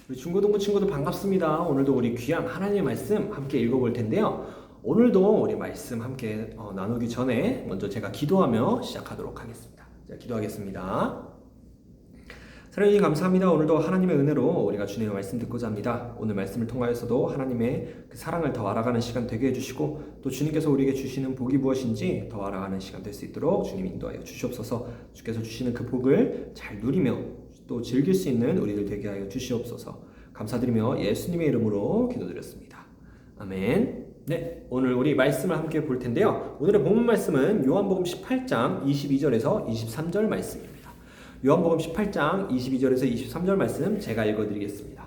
우리 중고등부 친구들 반갑습니다. 오늘도 우리 귀한 하나님의 말씀 함께 읽어볼 텐데요. 오늘도 우리 말씀 함께 나누기 전에 먼저 제가 기도하며 시작하도록 하겠습니다. 자, 기도하겠습니다. 사랑해 감사합니다. 오늘도 하나님의 은혜로 우리가 주님의 말씀 듣고자 합니다. 오늘 말씀을 통하여서도 하나님의 그 사랑을 더 알아가는 시간 되게 해주시고 또 주님께서 우리에게 주시는 복이 무엇인지 더 알아가는 시간 될 수 있도록 주님 인도하여 주시옵소서. 주께서 주시는 그 복을 잘 누리며 또 즐길 수 있는 우리들 되게 하여 주시옵소서. 감사드리며 예수님의 이름으로 기도드렸습니다. 아멘. 네, 오늘 우리 말씀을 함께 볼 텐데요. 오늘의 본문 말씀은 요한복음 18장 22절에서 23절 말씀입니다. 요한복음 18장 22절에서 23절 말씀 제가 읽어드리겠습니다.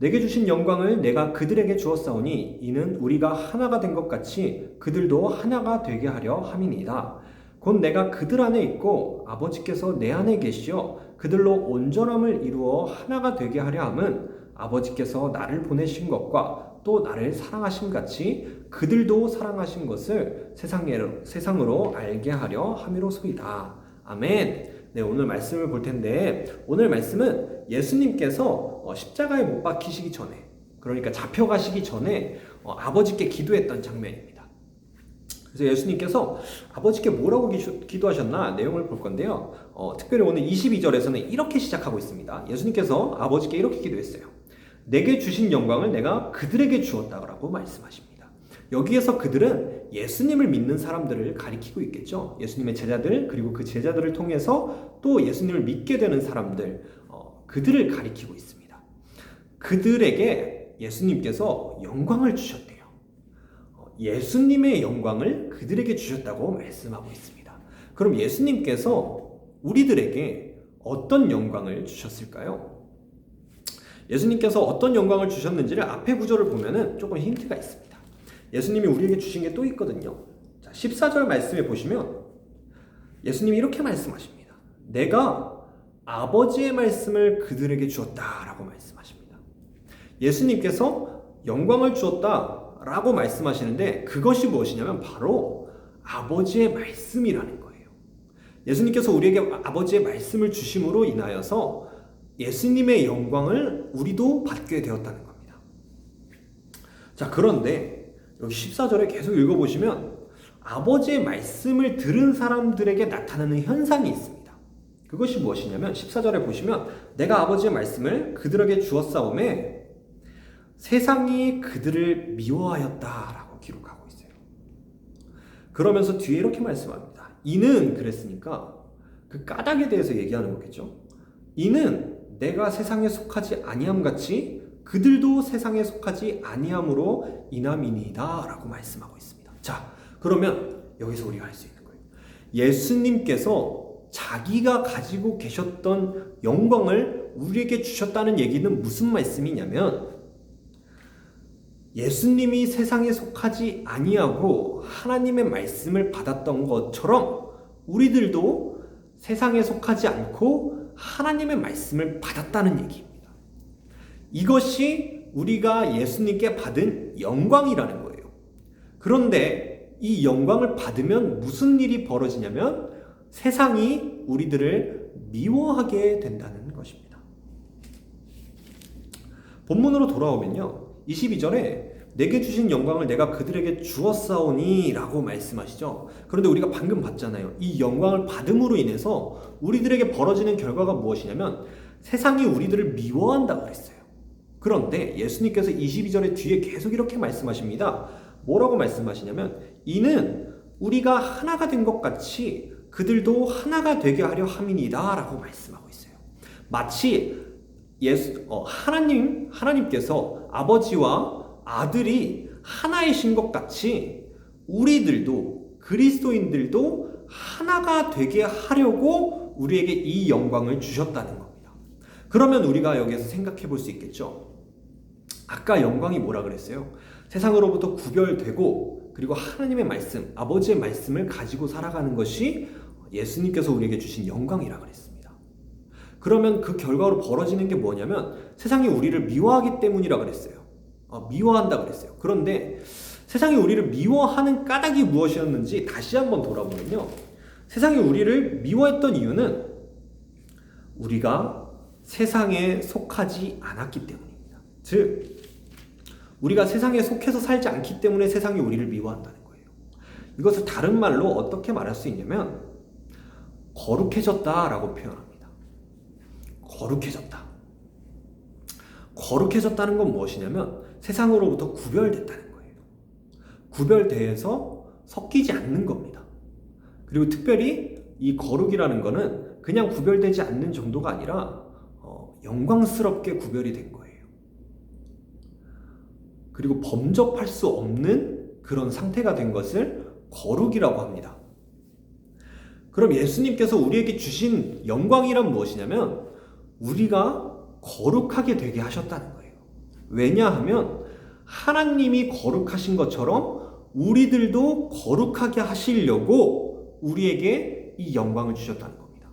내게 주신 영광을 내가 그들에게 주었사오니 이는 우리가 하나가 된 것 같이 그들도 하나가 되게 하려 함이니이다. 곧 내가 그들 안에 있고 아버지께서 내 안에 계시어 그들로 온전함을 이루어 하나가 되게 하려 함은 아버지께서 나를 보내신 것과 또 나를 사랑하신 같이 그들도 사랑하신 것을 세상으로 알게 하려 함이로소이다. 아멘. 네, 오늘 말씀을 볼 텐데 오늘 말씀은 예수님께서 십자가에 못 박히시기 전에, 그러니까 잡혀가시기 전에 아버지께 기도했던 장면입니다. 그래서 예수님께서 아버지께 뭐라고 기도하셨나 내용을 볼 건데요. 특별히 오늘 22절에서는 이렇게 시작하고 있습니다. 예수님께서 아버지께 이렇게 기도했어요. 내게 주신 영광을 내가 그들에게 주었다고 말씀하십니다. 여기에서 그들은 예수님을 믿는 사람들을 가리키고 있겠죠. 예수님의 제자들, 그리고 그 제자들을 통해서 또 예수님을 믿게 되는 사람들, 그들을 가리키고 있습니다. 그들에게 예수님께서 영광을 주셨대요. 예수님의 영광을 그들에게 주셨다고 말씀하고 있습니다. 그럼 예수님께서 우리들에게 어떤 영광을 주셨을까요? 예수님께서 어떤 영광을 주셨는지를 앞에 구절을 보면은 조금 힌트가 있습니다. 예수님이 우리에게 주신 게 또 있거든요. 자, 14절 말씀에 보시면 예수님이 이렇게 말씀하십니다. 내가 아버지의 말씀을 그들에게 주었다라고 말씀하십니다. 예수님께서 영광을 주었다 라고 말씀하시는데 그것이 무엇이냐면 바로 아버지의 말씀이라는 거예요. 예수님께서 우리에게 아버지의 말씀을 주심으로 인하여서 예수님의 영광을 우리도 받게 되었다는 겁니다. 자, 그런데 여기 14절에 계속 읽어보시면 아버지의 말씀을 들은 사람들에게 나타나는 현상이 있습니다. 그것이 무엇이냐면 14절에 보시면 내가 아버지의 말씀을 그들에게 주었사오매 세상이 그들을 미워하였다라고 기록하고 있어요. 그러면서 뒤에 이렇게 말씀합니다. 이는 그랬으니까 그 까닭에 대해서 얘기하는 거겠죠. 이는 내가 세상에 속하지 아니함 같이 그들도 세상에 속하지 아니함으로 인함이니이다 라고 말씀하고 있습니다. 자, 그러면 여기서 우리가 알 수 있는 거예요. 예수님께서 자기가 가지고 계셨던 영광을 우리에게 주셨다는 얘기는 무슨 말씀이냐면 예수님이 세상에 속하지 아니하고 하나님의 말씀을 받았던 것처럼 우리들도 세상에 속하지 않고 하나님의 말씀을 받았다는 얘기입니다. 이것이 우리가 예수님께 받은 영광이라는 거예요. 그런데 이 영광을 받으면 무슨 일이 벌어지냐면 세상이 우리들을 미워하게 된다는 것입니다. 본문으로 돌아오면요. 22절에 내게 주신 영광을 내가 그들에게 주었사오니 라고 말씀하시죠. 그런데 우리가 방금 봤잖아요. 이 영광을 받음으로 인해서 우리들에게 벌어지는 결과가 무엇이냐면 세상이 우리들을 미워한다고 그랬어요. 그런데 예수님께서 22절에 뒤에 계속 이렇게 말씀하십니다. 뭐라고 말씀하시냐면 이는 우리가 하나가 된 것 같이 그들도 하나가 되게 하려 함이니이다 라고 말씀하고 있어요. 마치 하나님께서 아버지와 아들이 하나이신 것 같이 우리들도 그리스도인들도 하나가 되게 하려고 우리에게 이 영광을 주셨다는 겁니다. 그러면 우리가 여기에서 생각해 볼 수 있겠죠. 아까 영광이 뭐라 그랬어요? 세상으로부터 구별되고 그리고 하나님의 말씀, 아버지의 말씀을 가지고 살아가는 것이 예수님께서 우리에게 주신 영광이라 그랬습니다. 그러면 그 결과로 벌어지는 게 뭐냐면 세상이 우리를 미워하기 때문이라 그랬어요. 미워한다 그랬어요. 그런데 세상이 우리를 미워하는 까닭이 무엇이었는지 다시 한번 돌아보면요. 세상이 우리를 미워했던 이유는 우리가 세상에 속하지 않았기 때문입니다. 즉, 우리가 세상에 속해서 살지 않기 때문에 세상이 우리를 미워한다는 거예요. 이것을 다른 말로 어떻게 말할 수 있냐면 거룩해졌다라고 표현합니다. 거룩해졌다. 거룩해졌다는 건 무엇이냐면 세상으로부터 구별됐다는 거예요. 구별돼서 섞이지 않는 겁니다. 그리고 특별히 이 거룩이라는 거는 그냥 구별되지 않는 정도가 아니라 영광스럽게 구별이 된 거예요. 그리고 범접할 수 없는 그런 상태가 된 것을 거룩이라고 합니다. 그럼 예수님께서 우리에게 주신 영광이란 무엇이냐면 우리가 거룩하게 되게 하셨다는 거예요. 왜냐하면 하나님이 거룩하신 것처럼 우리들도 거룩하게 하시려고 우리에게 이 영광을 주셨다는 겁니다.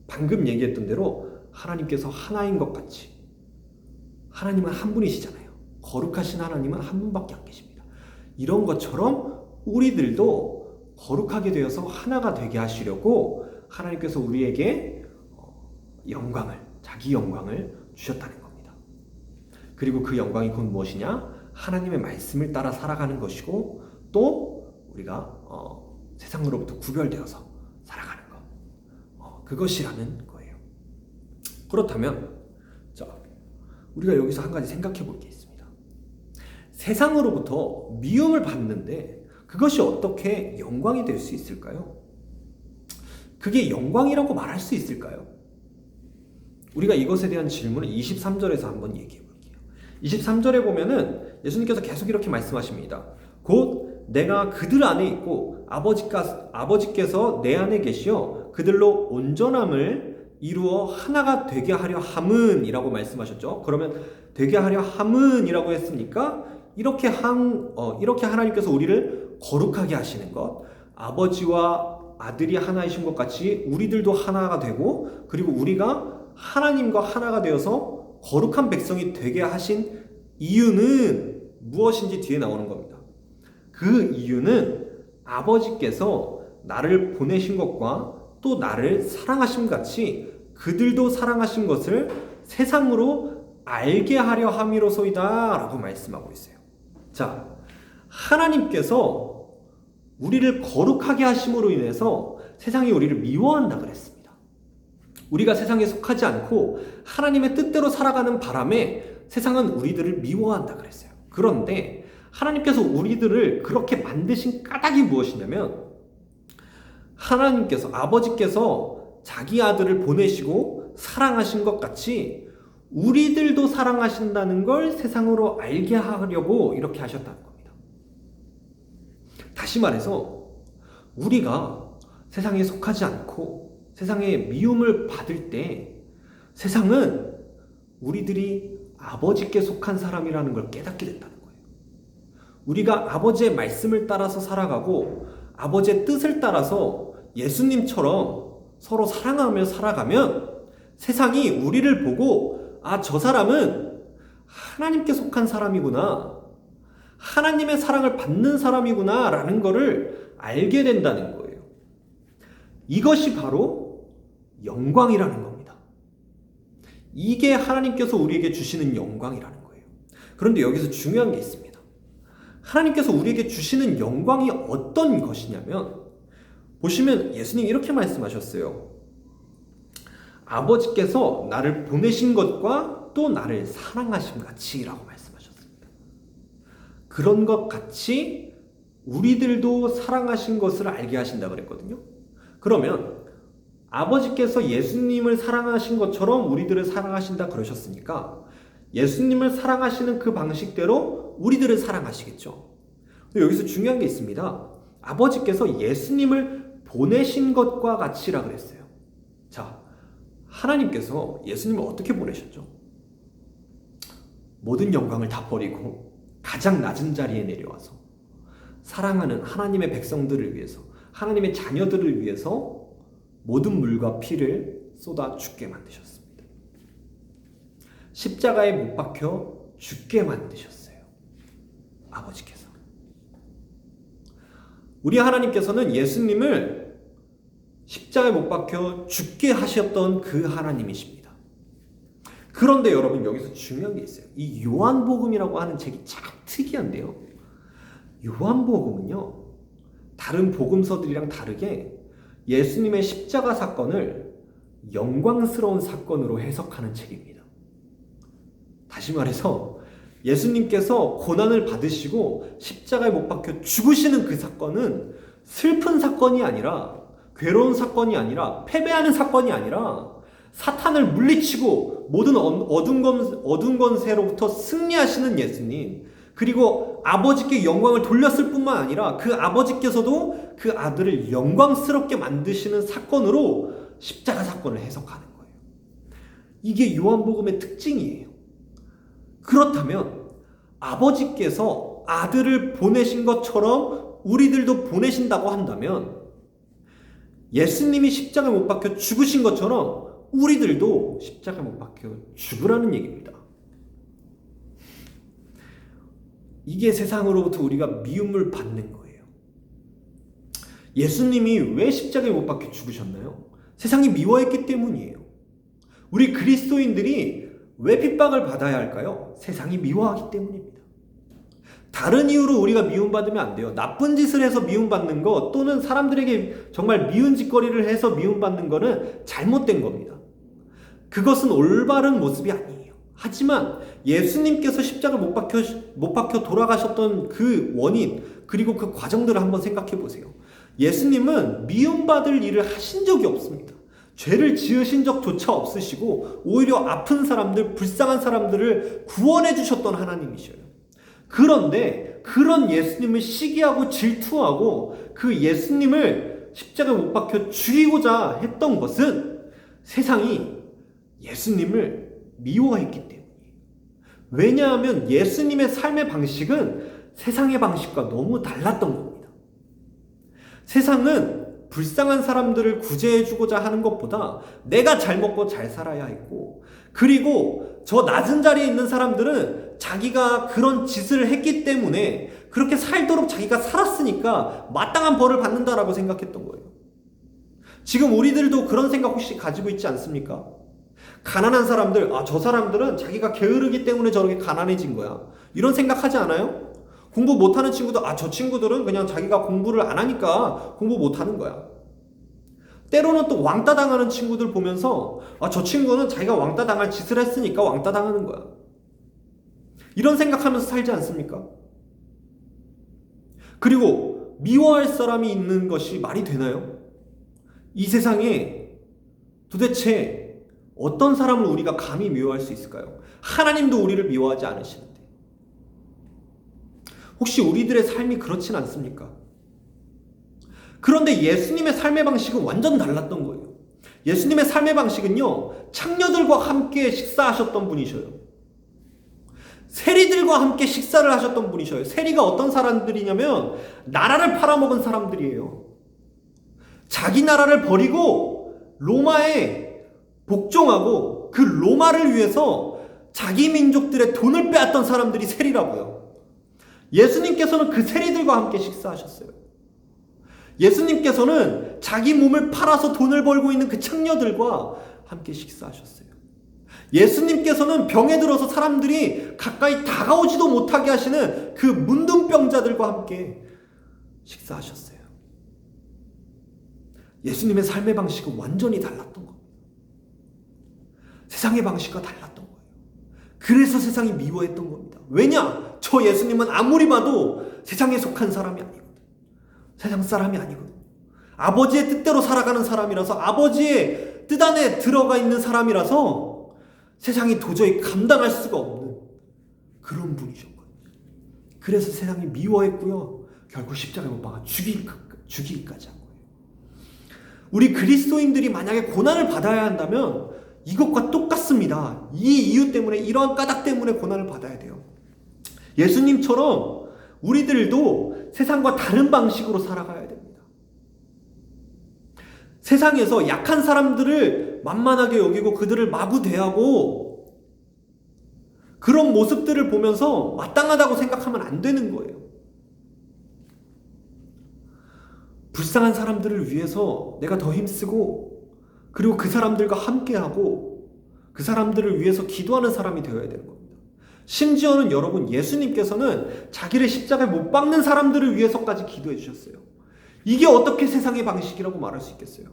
방금 얘기했던 대로 하나님께서 하나인 것 같이, 하나님은 한 분이시잖아요. 거룩하신 하나님은 한 분밖에 안 계십니다. 이런 것처럼 우리들도 거룩하게 되어서 하나가 되게 하시려고 하나님께서 우리에게 영광을, 자기 영광을 주셨다는 겁니다. 그리고 그 영광이 곧 무엇이냐? 하나님의 말씀을 따라 살아가는 것이고 또 우리가 세상으로부터 구별되어서 살아가는 것, 그것이라는 거예요. 그렇다면 자, 우리가 여기서 한 가지 생각해 볼 게 있습니다. 세상으로부터 미움을 받는데 그것이 어떻게 영광이 될 수 있을까요? 그게 영광이라고 말할 수 있을까요? 우리가 이것에 대한 질문을 23절에서 한번 얘기해 볼게요. 23절에 보면은 예수님께서 계속 이렇게 말씀하십니다. 곧 내가 그들 안에 있고 아버지께서 내 안에 계시어 그들로 온전함을 이루어 하나가 되게 하려 함은 이라고 말씀하셨죠. 그러면 되게 하려 함은 이라고 했으니까 이렇게 하나님께서 우리를 거룩하게 하시는 것, 아버지와 아들이 하나이신 것 같이 우리들도 하나가 되고 그리고 우리가 하나님과 하나가 되어서 거룩한 백성이 되게 하신 이유는 무엇인지 뒤에 나오는 겁니다. 그 이유는 아버지께서 나를 보내신 것과 또 나를 사랑하심 같이 그들도 사랑하신 것을 세상으로 알게 하려 함이로소이다 라고 말씀하고 있어요. 자, 하나님께서 우리를 거룩하게 하심으로 인해서 세상이 우리를 미워한다 그랬습니다. 우리가 세상에 속하지 않고 하나님의 뜻대로 살아가는 바람에 세상은 우리들을 미워한다 그랬어요. 그런데 하나님께서 우리들을 그렇게 만드신 까닭이 무엇이냐면 하나님께서, 아버지께서 자기 아들을 보내시고 사랑하신 것 같이 우리들도 사랑하신다는 걸 세상으로 알게 하려고 이렇게 하셨다는 겁니다. 다시 말해서 우리가 세상에 속하지 않고 세상에 미움을 받을 때 세상은 우리들이 아버지께 속한 사람이라는 걸 깨닫게 된다는 거예요. 우리가 아버지의 말씀을 따라서 살아가고 아버지의 뜻을 따라서 예수님처럼 서로 사랑하며 살아가면 세상이 우리를 보고 아, 저 사람은 하나님께 속한 사람이구나, 하나님의 사랑을 받는 사람이구나 라는 거를 알게 된다는 거예요. 이것이 바로 영광이라는 겁니다. 이게 하나님께서 우리에게 주시는 영광이라는 거예요. 그런데 여기서 중요한 게 있습니다. 하나님께서 우리에게 주시는 영광이 어떤 것이냐면 보시면 예수님이 이렇게 말씀하셨어요. 아버지께서 나를 보내신 것과 또 나를 사랑하심 같이 라고 말씀하셨습니다. 그런 것 같이 우리들도 사랑하신 것을 알게 하신다 그랬거든요. 그러면 아버지께서 예수님을 사랑하신 것처럼 우리들을 사랑하신다 그러셨으니까 예수님을 사랑하시는 그 방식대로 우리들을 사랑하시겠죠. 근데 여기서 중요한 게 있습니다. 아버지께서 예수님을 보내신 것과 같이라 그랬어요. 자, 하나님께서 예수님을 어떻게 보내셨죠? 모든 영광을 다 버리고 가장 낮은 자리에 내려와서 사랑하는 하나님의 백성들을 위해서, 하나님의 자녀들을 위해서 모든 물과 피를 쏟아 죽게 만드셨습니다. 십자가에 못 박혀 죽게 만드셨어요. 아버지께서. 우리 하나님께서는 예수님을 십자가에 못 박혀 죽게 하셨던 그 하나님이십니다. 그런데 여러분, 여기서 중요한 게 있어요. 이 요한복음이라고 하는 책이 참 특이한데요. 요한복음은요, 다른 복음서들이랑 다르게 예수님의 십자가 사건을 영광스러운 사건으로 해석하는 책입니다. 다시 말해서 예수님께서 고난을 받으시고 십자가에 못 박혀 죽으시는 그 사건은 슬픈 사건이 아니라, 괴로운 사건이 아니라, 패배하는 사건이 아니라, 사탄을 물리치고 모든 어두운 권세로부터 승리하시는 예수님, 그리고 아버지께 영광을 돌렸을 뿐만 아니라 그 아버지께서도 그 아들을 영광스럽게 만드시는 사건으로 십자가 사건을 해석하는 거예요. 이게 요한복음의 특징이에요. 그렇다면 아버지께서 아들을 보내신 것처럼 우리들도 보내신다고 한다면, 예수님이 십자가에 못 박혀 죽으신 것처럼 우리들도 십자가에 못 박혀 죽으라는 얘기입니다. 이게 세상으로부터 우리가 미움을 받는 거예요. 예수님이 왜 십자가에 못 박혀 죽으셨나요? 세상이 미워했기 때문이에요. 우리 그리스도인들이 왜 핍박을 받아야 할까요? 세상이 미워하기 때문입니다. 다른 이유로 우리가 미움받으면 안 돼요. 나쁜 짓을 해서 미움받는 거, 또는 사람들에게 정말 미운 짓거리를 해서 미움받는 거는 잘못된 겁니다. 그것은 올바른 모습이 아니에요. 하지만 예수님께서 십자가 못 박혀 돌아가셨던 그 원인, 그리고 그 과정들을 한번 생각해 보세요. 예수님은 미움받을 일을 하신 적이 없습니다. 죄를 지으신 적조차 없으시고 오히려 아픈 사람들, 불쌍한 사람들을 구원해 주셨던 하나님이셔요. 그런데 그런 예수님을 시기하고 질투하고 그 예수님을 십자가에 못 박혀 죽이고자 했던 것은 세상이 예수님을 미워했기 때문이에요. 왜냐하면 예수님의 삶의 방식은 세상의 방식과 너무 달랐던 겁니다. 세상은 불쌍한 사람들을 구제해주고자 하는 것보다 내가 잘 먹고 잘 살아야 했고, 그리고 저 낮은 자리에 있는 사람들은 자기가 그런 짓을 했기 때문에 그렇게 살도록 자기가 살았으니까 마땅한 벌을 받는다라고 생각했던 거예요. 지금 우리들도 그런 생각 혹시 가지고 있지 않습니까? 가난한 사람들, 저 사람들은 자기가 게으르기 때문에 저렇게 가난해진 거야, 이런 생각하지 않아요? 공부 못하는 친구도 저 친구들은 그냥 자기가 공부를 안 하니까 공부 못하는 거야. 때로는 또 왕따 당하는 친구들 보면서 저 친구는 자기가 왕따 당할 짓을 했으니까 왕따 당하는 거야, 이런 생각하면서 살지 않습니까? 그리고 미워할 사람이 있는 것이 말이 되나요? 이 세상에 도대체 어떤 사람을 우리가 감히 미워할 수 있을까요? 하나님도 우리를 미워하지 않으시는데. 혹시 우리들의 삶이 그렇진 않습니까? 그런데 예수님의 삶의 방식은 완전 달랐던 거예요. 예수님의 삶의 방식은요, 창녀들과 함께 식사하셨던 분이셔요. 세리들과 함께 식사를 하셨던 분이셔요. 세리가 어떤 사람들이냐면 나라를 팔아먹은 사람들이에요. 자기 나라를 버리고 로마에 복종하고 그 로마를 위해서 자기 민족들의 돈을 빼앗던 사람들이 세리라고요. 예수님께서는 그 세리들과 함께 식사하셨어요. 예수님께서는 자기 몸을 팔아서 돈을 벌고 있는 그 창녀들과 함께 식사하셨어요. 예수님께서는 병에 들어서 사람들이 가까이 다가오지도 못하게 하시는 그 문둥병자들과 함께 식사하셨어요. 예수님의 삶의 방식은 완전히 달랐던 겁니다. 세상의 방식과 달랐던 거예요. 그래서 세상이 미워했던 겁니다. 왜냐? 저 예수님은 아무리 봐도 세상에 속한 사람이 아니거든. 세상 사람이 아니거든. 아버지의 뜻대로 살아가는 사람이라서, 아버지의 뜻 안에 들어가 있는 사람이라서 세상이 도저히 감당할 수가 없는 그런 분이셨거든요. 그래서 세상이 미워했고요, 결국 십자가에 못 박아 죽이기까지 한 거예요. 우리 그리스도인들이 만약에 고난을 받아야 한다면 이것과 똑같습니다. 이 이유 때문에, 이러한 까닭 때문에 고난을 받아야 돼요. 예수님처럼 우리들도 세상과 다른 방식으로 살아가야 됩니다. 세상에서 약한 사람들을 만만하게 여기고 그들을 마구 대하고 그런 모습들을 보면서 마땅하다고 생각하면 안 되는 거예요. 불쌍한 사람들을 위해서 내가 더 힘쓰고, 그리고 그 사람들과 함께하고 그 사람들을 위해서 기도하는 사람이 되어야 되는 겁니다. 심지어는 여러분, 예수님께서는 자기를 십자가에 못 박는 사람들을 위해서까지 기도해 주셨어요. 이게 어떻게 세상의 방식이라고 말할 수 있겠어요?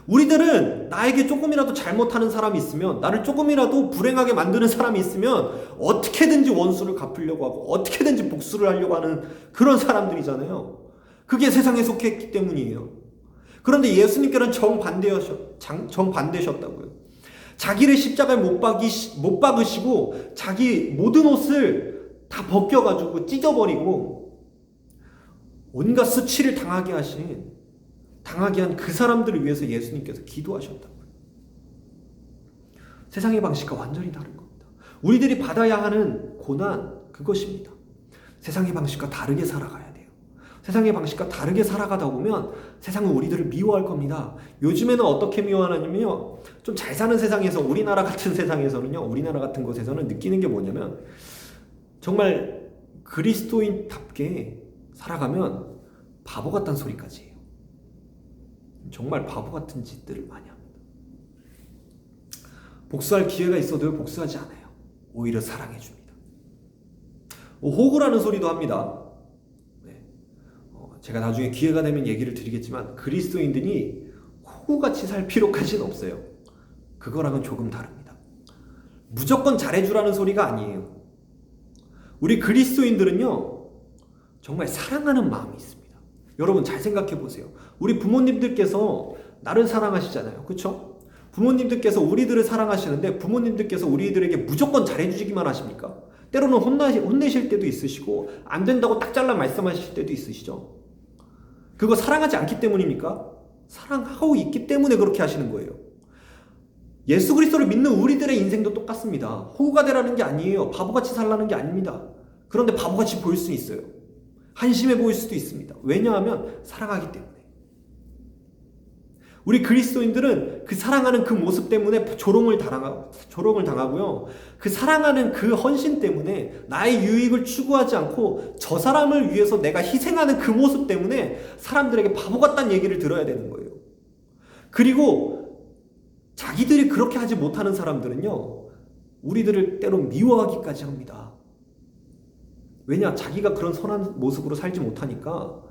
우리들은 나에게 조금이라도 잘못하는 사람이 있으면, 나를 조금이라도 불행하게 만드는 사람이 있으면 어떻게든지 원수를 갚으려고 하고 어떻게든지 복수를 하려고 하는 그런 사람들이잖아요. 그게 세상에 속했기 때문이에요. 그런데 예수님께서는 정반대셨다고요. 자기를 십자가에 못 박으시고 자기 모든 옷을 다 벗겨가지고 찢어버리고 온갖 수치를 당하게 한 그 사람들을 위해서 예수님께서 기도하셨다고요. 세상의 방식과 완전히 다른 겁니다. 우리들이 받아야 하는 고난, 그것입니다. 세상의 방식과 다르게 살아가야 돼요. 세상의 방식과 다르게 살아가다 보면 세상은 우리들을 미워할 겁니다. 요즘에는 어떻게 미워하냐면요, 좀 잘 사는 세상에서, 우리나라 같은 세상에서는요, 우리나라 같은 곳에서는 느끼는 게 뭐냐면, 정말 그리스도인답게 살아가면 바보 같다는 소리까지 해요. 정말 바보 같은 짓들을 많이 합니다. 복수할 기회가 있어도 복수하지 않아요. 오히려 사랑해 줍니다. 호구라는 소리도 합니다. 제가 나중에 기회가 되면 얘기를 드리겠지만, 그리스도인들이 호구같이 살 필요까지는 없어요. 그거랑은 조금 다릅니다. 무조건 잘해주라는 소리가 아니에요. 우리 그리스도인들은요, 정말 사랑하는 마음이 있습니다. 여러분 잘 생각해 보세요. 우리 부모님들께서 나를 사랑하시잖아요. 그렇죠? 부모님들께서 우리들을 사랑하시는데, 부모님들께서 우리들에게 무조건 잘해주시기만 하십니까? 때로는 혼내실 때도 있으시고, 안 된다고 딱 잘라 말씀하실 때도 있으시죠. 그거 사랑하지 않기 때문입니까? 사랑하고 있기 때문에 그렇게 하시는 거예요. 예수 그리스도를 믿는 우리들의 인생도 똑같습니다. 호구가 되라는 게 아니에요. 바보같이 살라는 게 아닙니다. 그런데 바보같이 보일 수 있어요. 한심해 보일 수도 있습니다. 왜냐하면 사랑하기 때문에. 우리 그리스도인들은 그 사랑하는 그 모습 때문에 조롱을 당하고요. 그 사랑하는 그 헌신 때문에 나의 유익을 추구하지 않고 저 사람을 위해서 내가 희생하는 그 모습 때문에 사람들에게 바보 같다는 얘기를 들어야 되는 거예요. 그리고 자기들이 그렇게 하지 못하는 사람들은요, 우리들을 때로 미워하기까지 합니다. 왜냐? 자기가 그런 선한 모습으로 살지 못하니까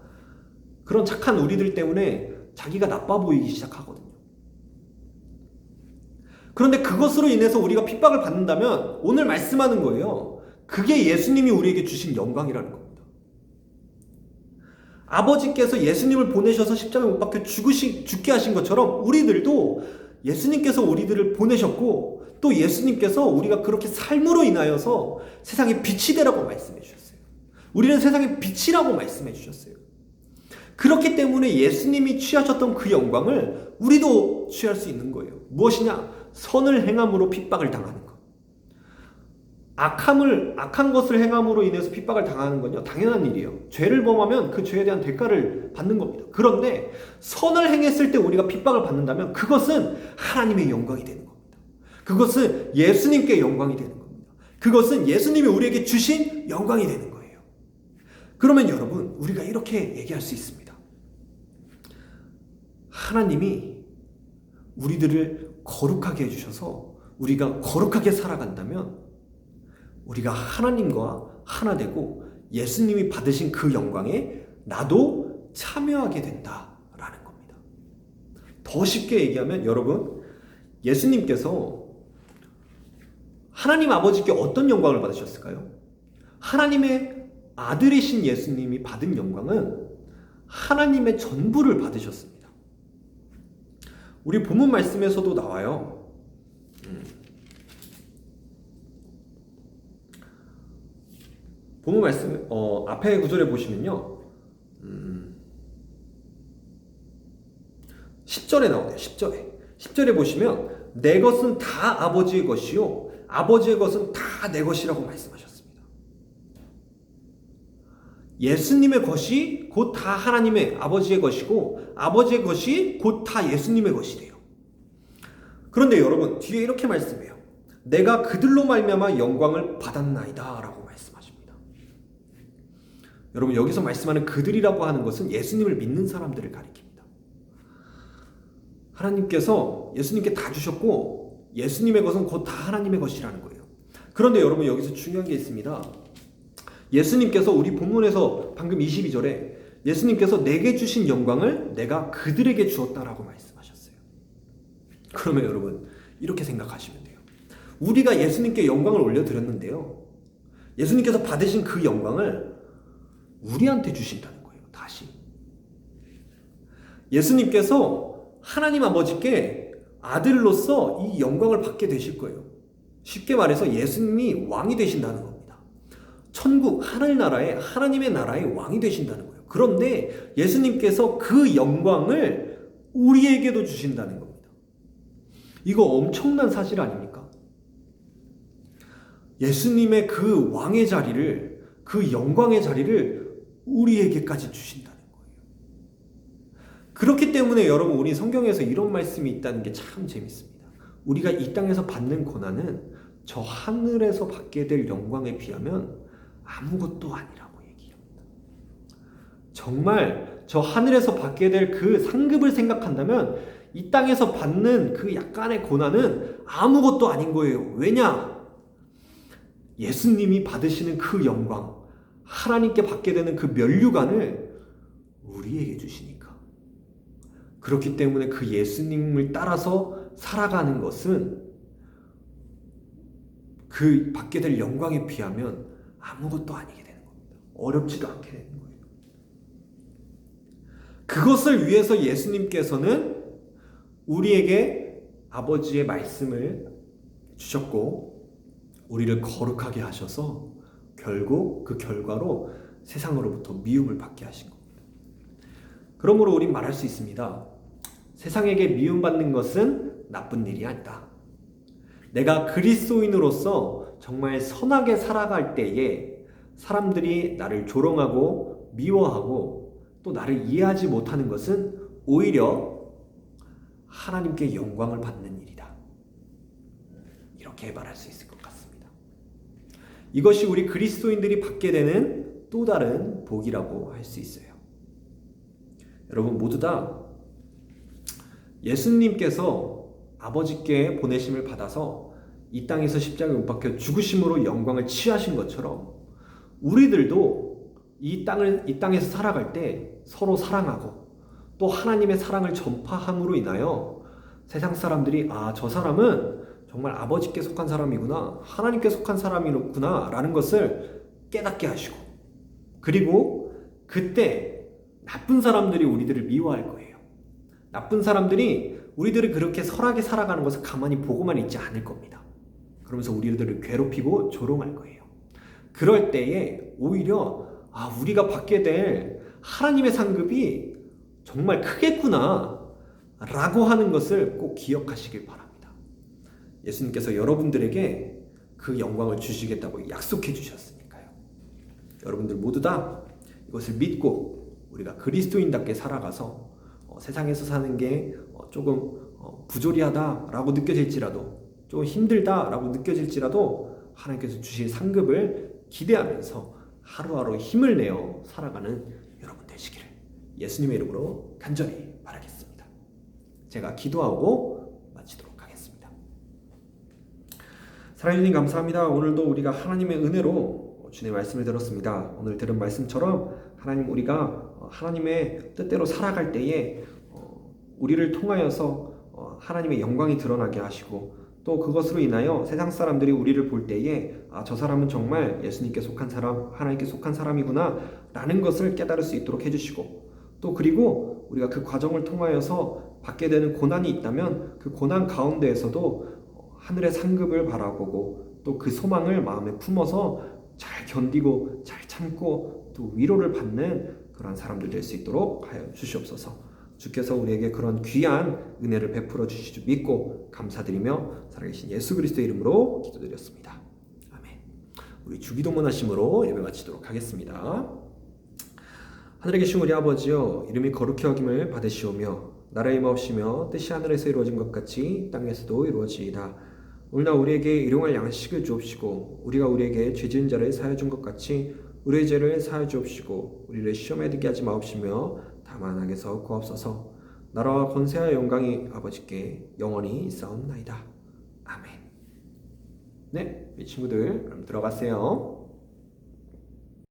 그런 착한 우리들 때문에 자기가 나빠 보이기 시작하거든요. 그런데 그것으로 인해서 우리가 핍박을 받는다면 오늘 말씀하는 거예요. 그게 예수님이 우리에게 주신 영광이라는 겁니다. 아버지께서 예수님을 보내셔서 십자가에 못 박혀 죽게 하신 것처럼 우리들도 예수님께서 우리들을 보내셨고, 또 예수님께서 우리가 그렇게 삶으로 인하여서 세상에 빛이 되라고 말씀해 주셨어요. 우리는 세상의 빛이라고 말씀해 주셨어요. 그렇기 때문에 예수님이 취하셨던 그 영광을 우리도 취할 수 있는 거예요. 무엇이냐? 선을 행함으로 핍박을 당하는 것. 악한 것을 행함으로 인해서 핍박을 당하는 건요, 당연한 일이에요. 죄를 범하면 그 죄에 대한 대가를 받는 겁니다. 그런데 선을 행했을 때 우리가 핍박을 받는다면 그것은 하나님의 영광이 되는 겁니다. 그것은 예수님께 영광이 되는 겁니다. 그것은 예수님이 우리에게 주신 영광이 되는 거예요. 그러면 여러분, 우리가 이렇게 얘기할 수 있습니다. 하나님이 우리들을 거룩하게 해주셔서 우리가 거룩하게 살아간다면 우리가 하나님과 하나 되고 예수님이 받으신 그 영광에 나도 참여하게 된다라는 겁니다. 더 쉽게 얘기하면 여러분, 예수님께서 하나님 아버지께 어떤 영광을 받으셨을까요? 하나님의 아들이신 예수님이 받은 영광은 하나님의 전부를 받으셨습니다. 우리 본문 말씀에서도 나와요. 본문 말씀 앞에 구절에 보시면요, 10절에 나오네요. 10절에 보시면 내 것은 다 아버지의 것이요 아버지의 것은 다 내 것이라고 말씀하셨습니다. 예수님의 것이 곧 다 하나님의 아버지의 것이고 아버지의 것이 곧 다 예수님의 것이래요. 그런데 여러분, 뒤에 이렇게 말씀해요. 내가 그들로 말미암아 영광을 받았나이다 라고 말씀하십니다. 여러분, 여기서 말씀하는 그들이라고 하는 것은 예수님을 믿는 사람들을 가리킵니다. 하나님께서 예수님께 다 주셨고 예수님의 것은 곧 다 하나님의 것이라는 거예요. 그런데 여러분, 여기서 중요한 게 있습니다. 예수님께서 우리 본문에서 방금 22절에 예수님께서 내게 주신 영광을 내가 그들에게 주었다라고 말씀하셨어요. 그러면 여러분, 이렇게 생각하시면 돼요. 우리가 예수님께 영광을 올려드렸는데요, 예수님께서 받으신 그 영광을 우리한테 주신다는 거예요. 다시 예수님께서 하나님 아버지께 아들로서 이 영광을 받게 되실 거예요. 쉽게 말해서 예수님이 왕이 되신다는 겁니다. 천국 하늘나라의 하나님의 나라의 왕이 되신다는 거예요. 그런데 예수님께서 그 영광을 우리에게도 주신다는 겁니다. 이거 엄청난 사실 아닙니까? 예수님의 그 왕의 자리를, 그 영광의 자리를 우리에게까지 주신다는 거예요. 그렇기 때문에 여러분, 우리 성경에서 이런 말씀이 있다는 게 참 재밌습니다. 우리가 이 땅에서 받는 고난은 저 하늘에서 받게 될 영광에 비하면 아무것도 아니라고 얘기합니다. 정말 저 하늘에서 받게 될 그 상급을 생각한다면 이 땅에서 받는 그 약간의 고난은 아무것도 아닌 거예요. 왜냐? 예수님이 받으시는 그 영광, 하나님께 받게 되는 그 면류관을 우리에게 주시니까. 그렇기 때문에 그 예수님을 따라서 살아가는 것은 그 받게 될 영광에 비하면 아무것도 아니게 되는 겁니다. 어렵지도 않게 되는 거예요. 그것을 위해서 예수님께서는 우리에게 아버지의 말씀을 주셨고 우리를 거룩하게 하셔서 결국 그 결과로 세상으로부터 미움을 받게 하신 겁니다. 그러므로 우린 말할 수 있습니다. 세상에게 미움받는 것은 나쁜 일이 아니다. 내가 그리스도인으로서 정말 선하게 살아갈 때에 사람들이 나를 조롱하고 미워하고 또 나를 이해하지 못하는 것은 오히려 하나님께 영광을 받는 일이다. 이렇게 말할 수 있을 것 같습니다. 이것이 우리 그리스도인들이 받게 되는 또 다른 복이라고 할 수 있어요. 여러분, 모두 다 예수님께서 아버지께 보내심을 받아서 이 땅에서 십자가에 못 박혀 죽으심으로 영광을 취하신 것처럼 우리들도 이 땅에서 살아갈 때 서로 사랑하고 또 하나님의 사랑을 전파함으로 인하여 세상 사람들이 저 사람은 정말 아버지께 속한 사람이구나, 하나님께 속한 사람이구나 라는 것을 깨닫게 하시고, 그리고 그때 나쁜 사람들이 우리들을 미워할 거예요. 나쁜 사람들이 우리들이 그렇게 선하게 살아가는 것을 가만히 보고만 있지 않을 겁니다. 그러면서 우리들을 괴롭히고 조롱할 거예요. 그럴 때에 오히려 우리가 받게 될 하나님의 상급이 정말 크겠구나 라고 하는 것을 꼭 기억하시길 바랍니다. 예수님께서 여러분들에게 그 영광을 주시겠다고 약속해 주셨으니까요. 여러분들 모두 다 이것을 믿고 우리가 그리스도인답게 살아가서 세상에서 사는 게 조금 부조리하다라고 느껴질지라도, 조금 힘들다라고 느껴질지라도 하나님께서 주실 상급을 기대하면서 하루하루 힘을 내어 살아가는 여러분 되시기를 예수님의 이름으로 간절히 바라겠습니다. 제가 기도하고 마치도록 하겠습니다. 사랑해 주님 감사합니다. 오늘도 우리가 하나님의 은혜로 주님의 말씀을 들었습니다. 오늘 들은 말씀처럼 하나님, 우리가 하나님의 뜻대로 살아갈 때에 우리를 통하여서 하나님의 영광이 드러나게 하시고, 또 그것으로 인하여 세상 사람들이 우리를 볼 때에 저 사람은 정말 예수님께 속한 사람, 하나님께 속한 사람이구나 라는 것을 깨달을 수 있도록 해주시고, 또 그리고 우리가 그 과정을 통하여서 받게 되는 고난이 있다면 그 고난 가운데에서도 하늘의 상급을 바라보고 또 그 소망을 마음에 품어서 잘 견디고 잘 참고 또 위로를 받는 그런 사람들 될 수 있도록 하여 주시옵소서. 주께서 우리에게 그런 귀한 은혜를 베풀어 주실 줄 믿고 감사드리며 살아계신 예수 그리스도의 이름으로 기도드렸습니다. 아멘. 우리 주기도문 하심으로 예배 마치도록 하겠습니다. 하늘에 계신 우리 아버지여, 이름이 거룩히 여김을 받으시오며 나라의 임하옵시며 뜻이 하늘에서 이루어진 것 같이 땅에서도 이루어지이다. 오늘날 우리에게 일용할 양식을 주옵시고 우리가 우리에게 죄 지은 자를 사하여 준 것 같이 우리의 죄를 사하여 주옵시고 우리를 시험에 들게 하지 마옵시며 다만 악에서 구하옵소서. 나라와 권세와 영광이 아버지께 영원히 있사옵나이다. 아멘. 네, 우리 친구들 그럼 들어가세요.